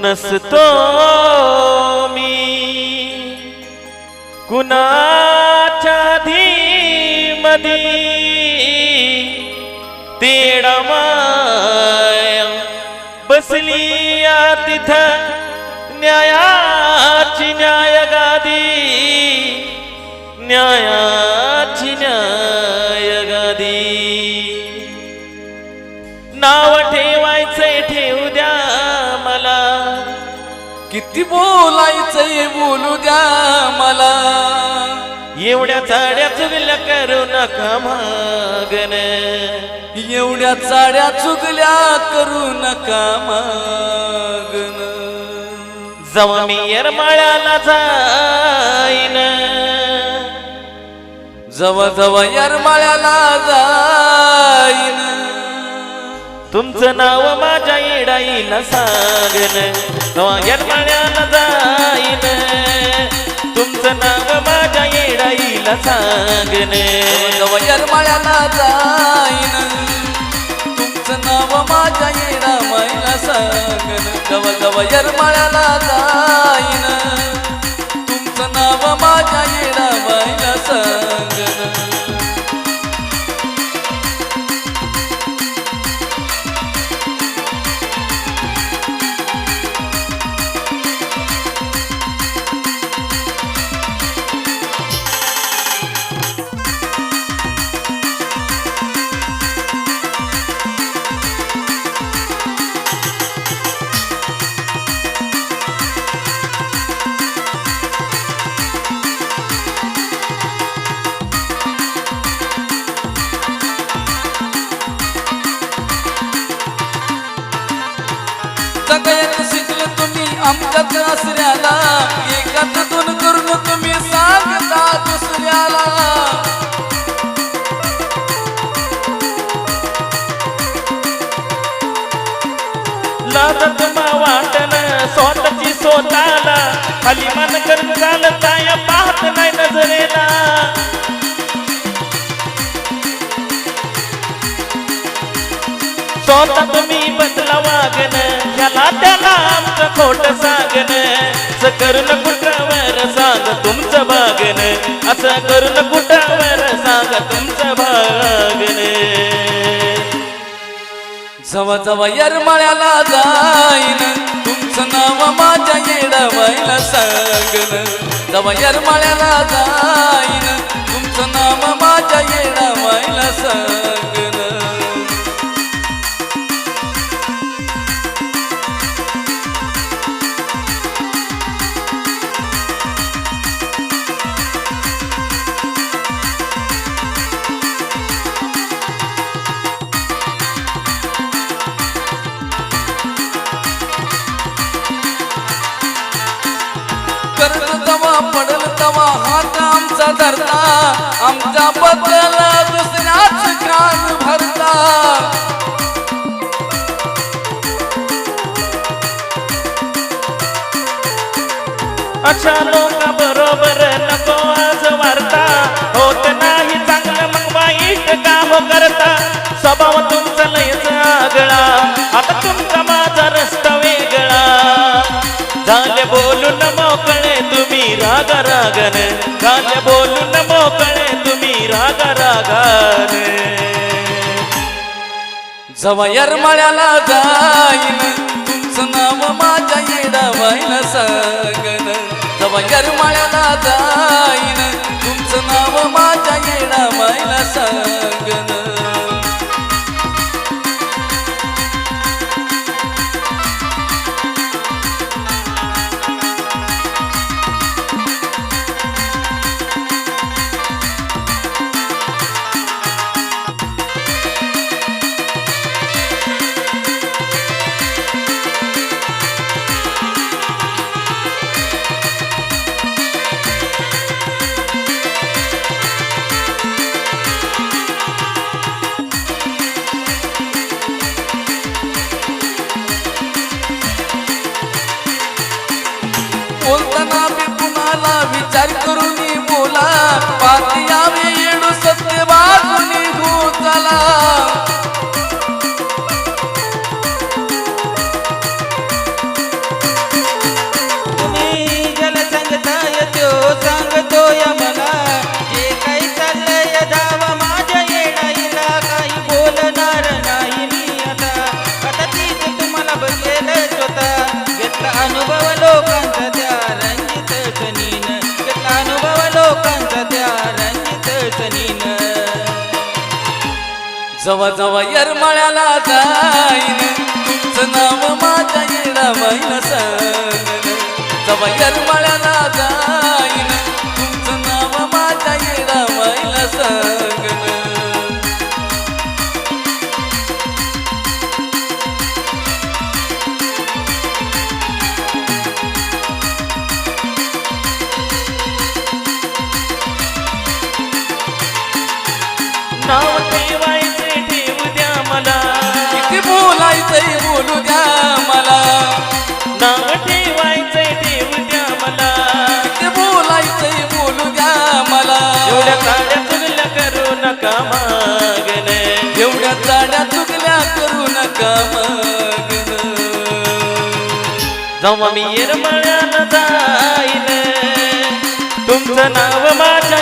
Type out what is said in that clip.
नसतो मी कुणाच्या धीमधी तेडा माया बसली या तिथं न्यायाची न्यायगादी न्यायाची न्यायगादी नाव ठेवायचंय ठेवू द्या मला किती बोलायचंय बोलू द्या मला एवढ्या चाड्या चुगल्या करू नका मागन एवढ्या चाड्या चुगल्या करू नका मागन जवा मी येरमाळ्याला जाईन जवा जवा येरमाळ्याला जाईन तुमचं नाव माझ्या येडाईला सांगन जवा येरमाळ्याला जाईन तुमचं नाव माझ्या येडाईला सांगन जवा येरमाळ्याला जाईन तुमचं नाव माझ्या येडामाईला सांगन जवा जवा येरमाळ्याला जाईन तुमचं नाव माझ्या येडामाईला सांगन सगळ्यात शिकले तुम्ही आमच्यात असल्याला एकाच दोन करून तुम्ही सांगता दुसऱ्याला लाजत मा वाटन स्वतःची स्वतःला खाली मन करून चालताय पाहत नाही नजरेला स्वतः तुम्ही बदला वागन ह्याला त्याला आमचं खोट सांगन असं करून कुठावर सांग तुमचं भागन असं करून कुठावर सांग तुमचं भागन जवा जवा येरमाळ्याला जाईन तुमचं नाव माझ्या येडामाईला सांगन जवा येरमाळ्याला जाईन तुमचं नाव माझ्या येडामाईला सांगन करत तवा पडल तवा हात आमचा धरता आमच्या बद्दल दुसऱ्याच कान भरता अशा लोका बरोबर नको आज वार्ता होत नाही चांगलं मग वाईट काम करता स्वभाव तुमचा लयच आगळा आता तुमचा माझा रस्ता वेगळा झाले बोलून मोकळे तुम्ही राग रागन झाले बोलून मोकळे तुम्ही राग रागन जवा येरमाळ्याला जाईन तुमचं नाव माझ्या येडामाईला सांगन जवा येरमाळ्याला जाईन तुमचं नाव माझ्या येडामाईला सांगन बोलताना मी कुणाला विचार करून बोला पाठी यावे येडू सत्य बाजूनी भूताला जवा जवा येरमाळ्याला जाईन तुमचं नाव माझ्या येडाबाईला सांगन जवा येरमाळ्याला जाईन तुमचं नाव माझ्या येडाबाईला सांगन नाव ठेवायचे ठेवू द्या मला किती बोलायचंय बोलू द्या मला नाव ठेवायचे ठेवू द्या मला किती बोलायचंय बोलू द्या मला एवढ्या काड्या चुगल्या करू नका मागणे एवढ्या चाड्या चुकल्या करू नका मागन जेव्हा मी येरमाळ्याला जाईन तुमचं नाव माझ्या